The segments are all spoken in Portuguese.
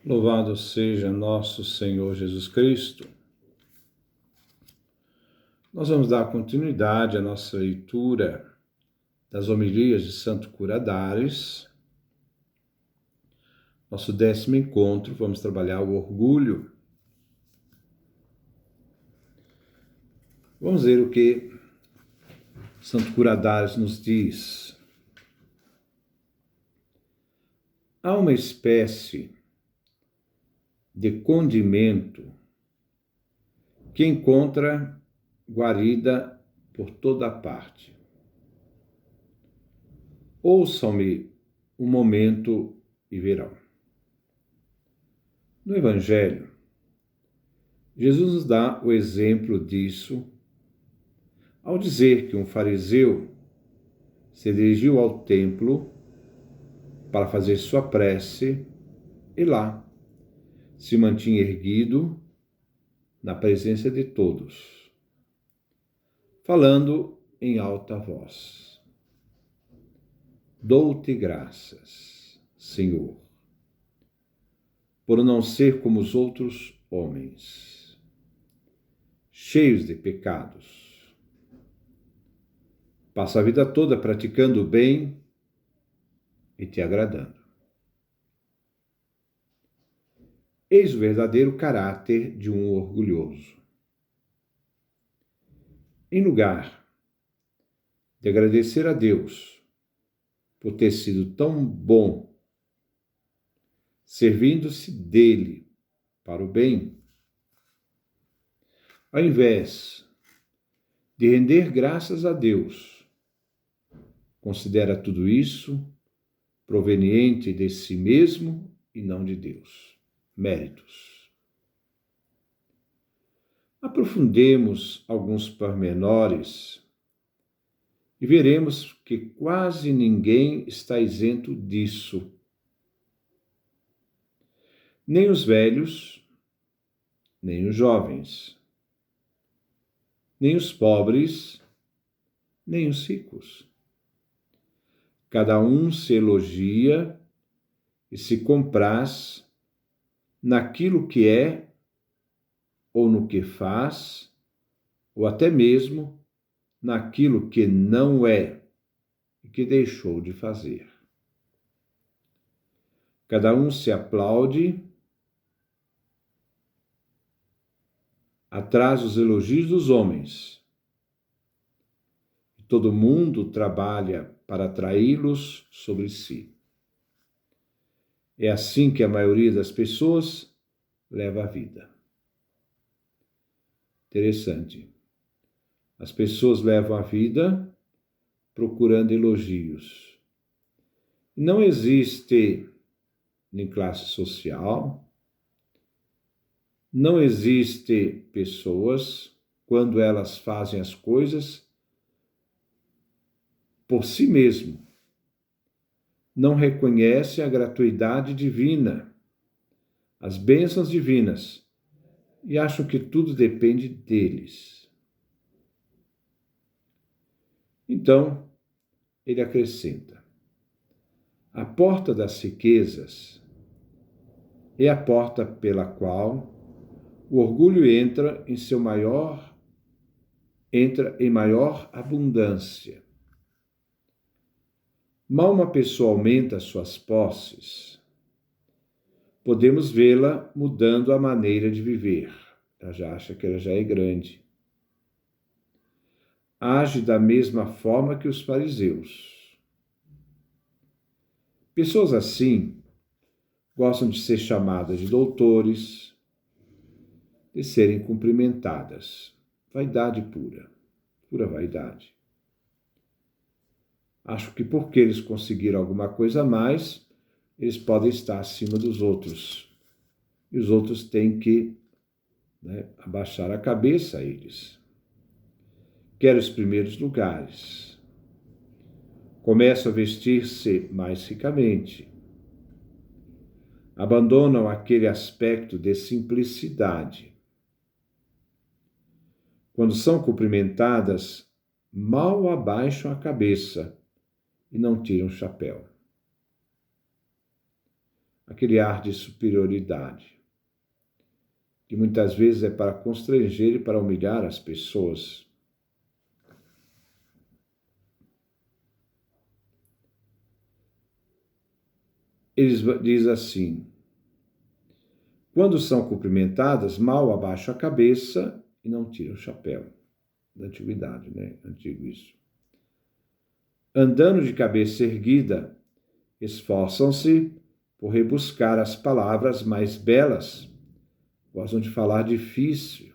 Louvado seja nosso Senhor Jesus Cristo. Nós vamos dar continuidade à nossa leitura das homilias de Santo Curadares. Nosso 10º encontro, vamos trabalhar o orgulho. Vamos ver o que Santo Curadares nos diz. Há uma espécie de condimento que encontra guarida por toda parte. Ouçam-me um momento e verão. No Evangelho, Jesus nos dá o exemplo disso ao dizer que um fariseu se dirigiu ao templo para fazer sua prece e lá se mantinha erguido na presença de todos, falando em alta voz: Dou-te graças, Senhor, por não ser como os outros homens, cheios de pecados. Passa a vida toda praticando o bem e te agradando. Eis o verdadeiro caráter de um orgulhoso. Em lugar de agradecer a Deus por ter sido tão bom, servindo-se dele para o bem, ao invés de render graças a Deus, considera tudo isso proveniente de si mesmo e não de Deus. Méritos. Aprofundemos alguns pormenores e veremos que quase ninguém está isento disso. Nem os velhos, nem os jovens, nem os pobres, nem os ricos. Cada um se elogia e se compraz naquilo que é, ou no que faz, ou até mesmo naquilo que não é e que deixou de fazer. Cada um se aplaude atrás dos elogios dos homens. E todo mundo trabalha para atraí-los sobre si. É assim que a maioria das pessoas leva a vida. Interessante. As pessoas levam a vida procurando elogios. Não existe nem classe social, não existe pessoas, quando elas fazem as coisas por si mesmo, não reconhecem a gratuidade divina, as bênçãos divinas, e acham que tudo depende deles. Então, ele acrescenta: a porta das riquezas é a porta pela qual o orgulho entra em maior abundância. Mal uma pessoa aumenta suas posses, podemos vê-la mudando a maneira de viver. Ela já acha que ela já é grande. Age da mesma forma que os fariseus. Pessoas assim gostam de ser chamadas de doutores, de serem cumprimentadas. Vaidade pura, pura vaidade. Acho que porque eles conseguiram alguma coisa a mais, eles podem estar acima dos outros. E os outros têm que abaixar a cabeça a eles. Querem os primeiros lugares. Começam a vestir-se mais ricamente. Abandonam aquele aspecto de simplicidade. Quando são cumprimentadas, mal abaixam a cabeça e não tiram o chapéu. aquele ar de superioridade, que muitas vezes é para constranger e para humilhar as pessoas. Eles dizem assim: quando são cumprimentadas, mal abaixam a cabeça e não tiram o chapéu. Da antiguidade, né? Antigo isso. Andando de cabeça erguida, esforçam-se por rebuscar as palavras mais belas. Gostam de falar difícil.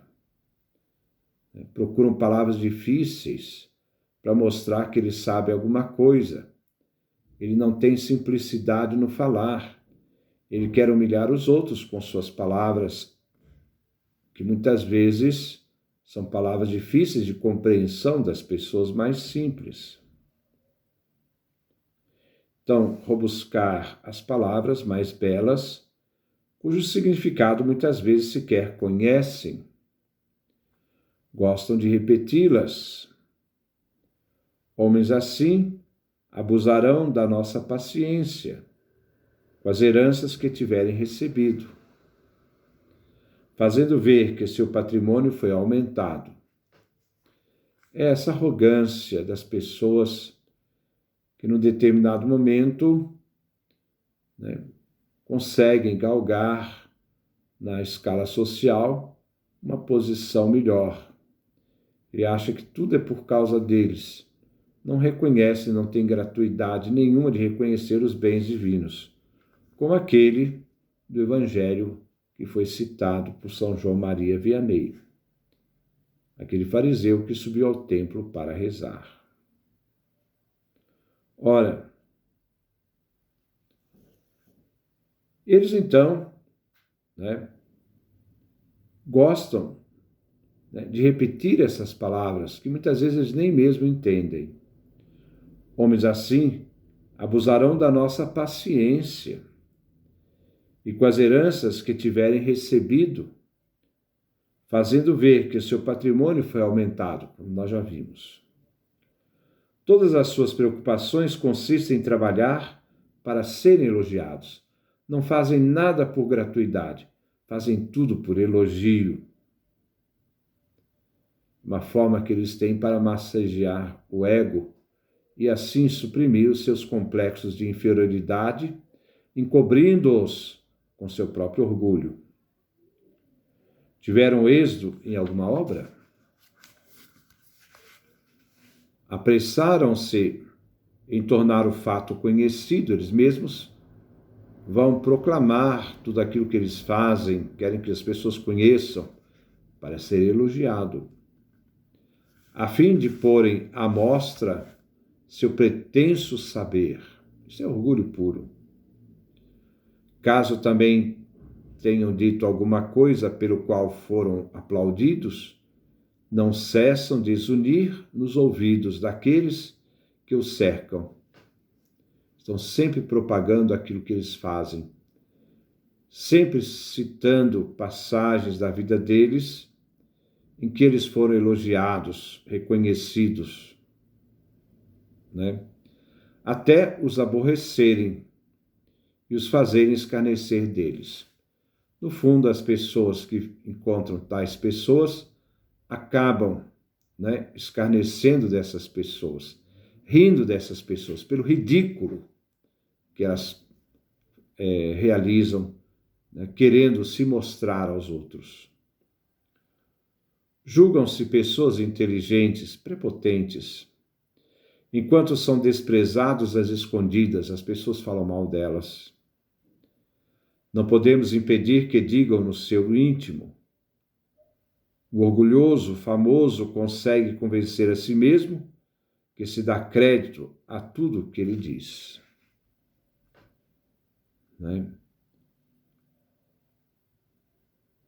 Procuram palavras difíceis para mostrar que ele sabe alguma coisa. Ele não tem simplicidade no falar. Ele quer humilhar os outros com suas palavras, que muitas vezes são palavras difíceis de compreensão das pessoas mais simples. Então, rebuscar as palavras mais belas, cujo significado muitas vezes sequer conhecem. Gostam de repeti-las. Homens assim abusarão da nossa paciência, com as heranças que tiverem recebido, fazendo ver que seu patrimônio foi aumentado. É essa arrogância das pessoas que, num determinado momento, conseguem galgar na escala social uma posição melhor. Ele acha que tudo é por causa deles. Não reconhece, não tem gratuidade nenhuma de reconhecer os bens divinos, como aquele do Evangelho que foi citado por São João Maria Vianney, aquele fariseu que subiu ao templo para rezar. Ora, eles então gostam de repetir essas palavras que muitas vezes eles nem mesmo entendem. Homens assim abusarão da nossa paciência e com as heranças que tiverem recebido, fazendo ver que seu patrimônio foi aumentado, como nós já vimos. Todas as suas preocupações consistem em trabalhar para serem elogiados. Não fazem nada por gratuidade, fazem tudo por elogio. Uma forma que eles têm para massagear o ego e assim suprimir os seus complexos de inferioridade, encobrindo-os com seu próprio orgulho. Tiveram êxito em alguma obra? Apressaram-se em tornar o fato conhecido, eles mesmos vão proclamar tudo aquilo que eles fazem, querem que as pessoas conheçam, para ser elogiado, a fim de porem à mostra seu pretenso saber. Isso é orgulho puro. Caso também tenham dito alguma coisa pelo qual foram aplaudidos, não cessam de zunir nos ouvidos daqueles que os cercam. Estão sempre propagando aquilo que eles fazem, sempre citando passagens da vida deles em que eles foram elogiados, reconhecidos, até os aborrecerem e os fazerem escarnecer deles. No fundo, as pessoas que encontram tais pessoas acabam escarnecendo dessas pessoas, rindo dessas pessoas, pelo ridículo que elas realizam, querendo se mostrar aos outros. Julgam-se pessoas inteligentes, prepotentes. Enquanto são desprezados às escondidas, as pessoas falam mal delas. Não podemos impedir que digam no seu íntimo. O orgulhoso, famoso, consegue convencer a si mesmo que se dá crédito a tudo que ele diz.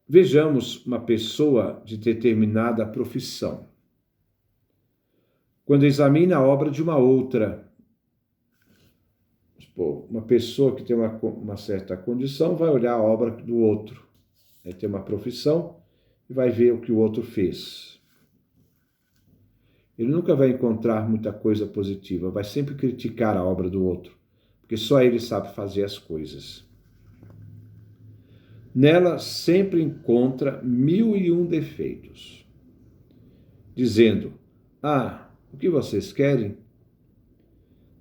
Vejamos uma pessoa de determinada profissão. Quando examina a obra de uma outra, uma pessoa que tem uma certa condição vai olhar a obra do outro, tem uma profissão e vai ver o que o outro fez. Ele nunca vai encontrar muita coisa positiva, vai sempre criticar a obra do outro, porque só ele sabe fazer as coisas. Nela sempre encontra 1001 defeitos, dizendo: ah, o que vocês querem?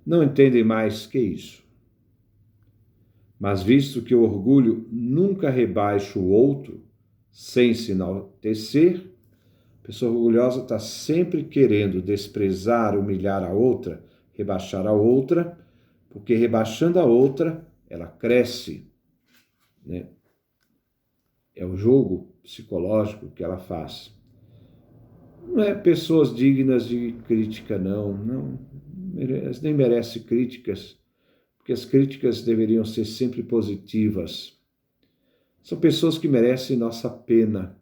Não entendem mais que isso. Mas visto que o orgulho nunca rebaixa o outro sem se enaltecer, a pessoa orgulhosa está sempre querendo desprezar, humilhar a outra, rebaixar a outra, porque rebaixando a outra, ela cresce, né? É o jogo psicológico que ela faz. Não é pessoas dignas de crítica, não. Elas nem merecem críticas, porque as críticas deveriam ser sempre positivas. São pessoas que merecem nossa pena,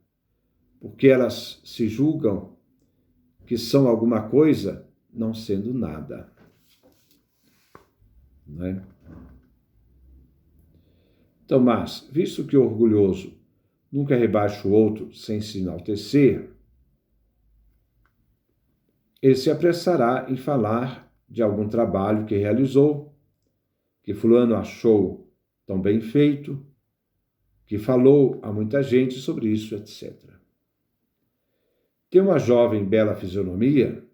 porque elas se julgam que são alguma coisa, não sendo nada. Não é? Então, mas, visto que o orgulhoso nunca rebaixa o outro sem se enaltecer, ele se apressará em falar de algum trabalho que realizou, que fulano achou tão bem feito, que falou a muita gente sobre isso, etc. Tem uma jovem bela fisionomia,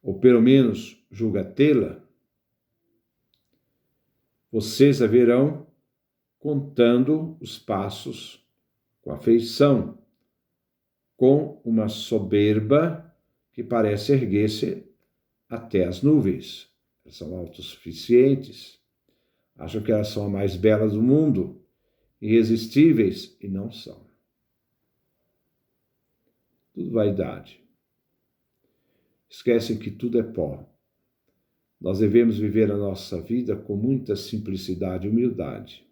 ou pelo menos julga tê-la, vocês a verão contando os passos com afeição, com uma soberba que parece erguer-se até as nuvens. Elas são autossuficientes, acham que elas são a mais bela do mundo, irresistíveis, e não são. Tudo vaidade. Esquecem que tudo é pó. Nós devemos viver a nossa vida com muita simplicidade e humildade.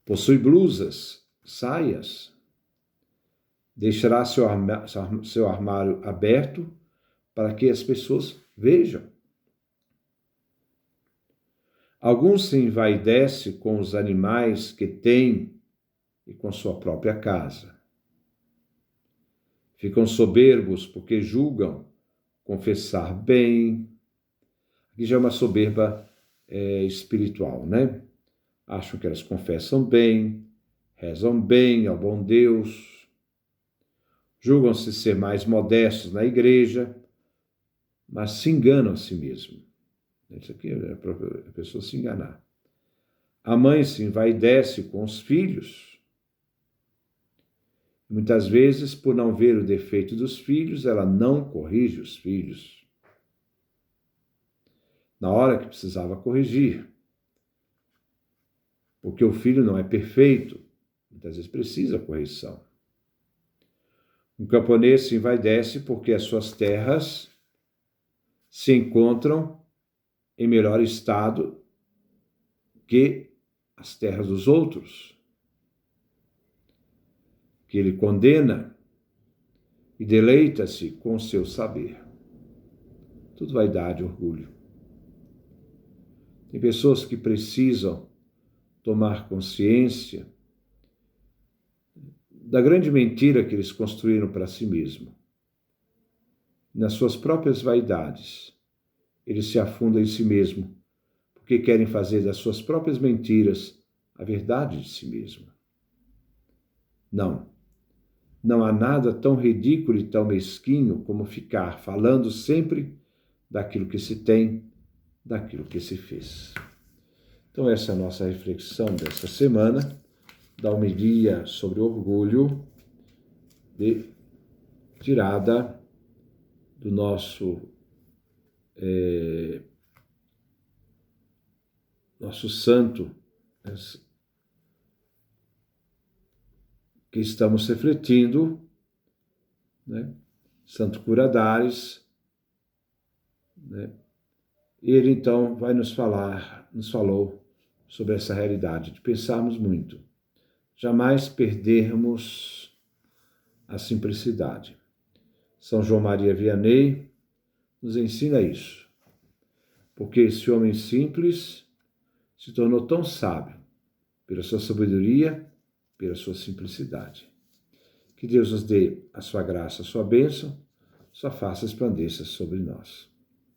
Possui blusas, saias. Deixará seu armário aberto para que as pessoas vejam. Alguns se envaidecem com os animais que têm e com sua própria casa. Ficam soberbos porque julgam confessar bem. Aqui já é uma soberba espiritual, né? Acham que elas confessam bem, rezam bem ao bom Deus, julgam-se ser mais modestos na igreja, mas se enganam a si mesmo. Isso aqui é para a pessoa se enganar. A mãe se envaidece com os filhos. Muitas vezes, por não ver o defeito dos filhos, ela não corrige os filhos na hora que precisava corrigir. Porque o filho não é perfeito, muitas vezes precisa correção. Um camponês se envaidece porque as suas terras se encontram em melhor estado que as terras dos outros, que ele condena e deleita-se com o seu saber. Tudo vaidade, orgulho. Tem pessoas que precisam tomar consciência da grande mentira que eles construíram para si mesmo. Nas suas próprias vaidades, eles se afundam em si mesmo, porque querem fazer das suas próprias mentiras a verdade de si mesmo. Não há nada tão ridículo e tão mesquinho como ficar falando sempre daquilo que se tem, daquilo que se fez. Então essa é a nossa reflexão dessa semana, da homilia sobre o orgulho, tirada do nosso santo, que estamos refletindo, né? Santo Curadares, né? Ele então nos falou sobre essa realidade, de pensarmos muito, jamais perdermos a simplicidade. São João Maria Vianney nos ensina isso, porque esse homem simples se tornou tão sábio pela sua sabedoria, pela sua simplicidade. Que Deus nos dê a sua graça, a sua bênção, sua face resplandeça sobre nós.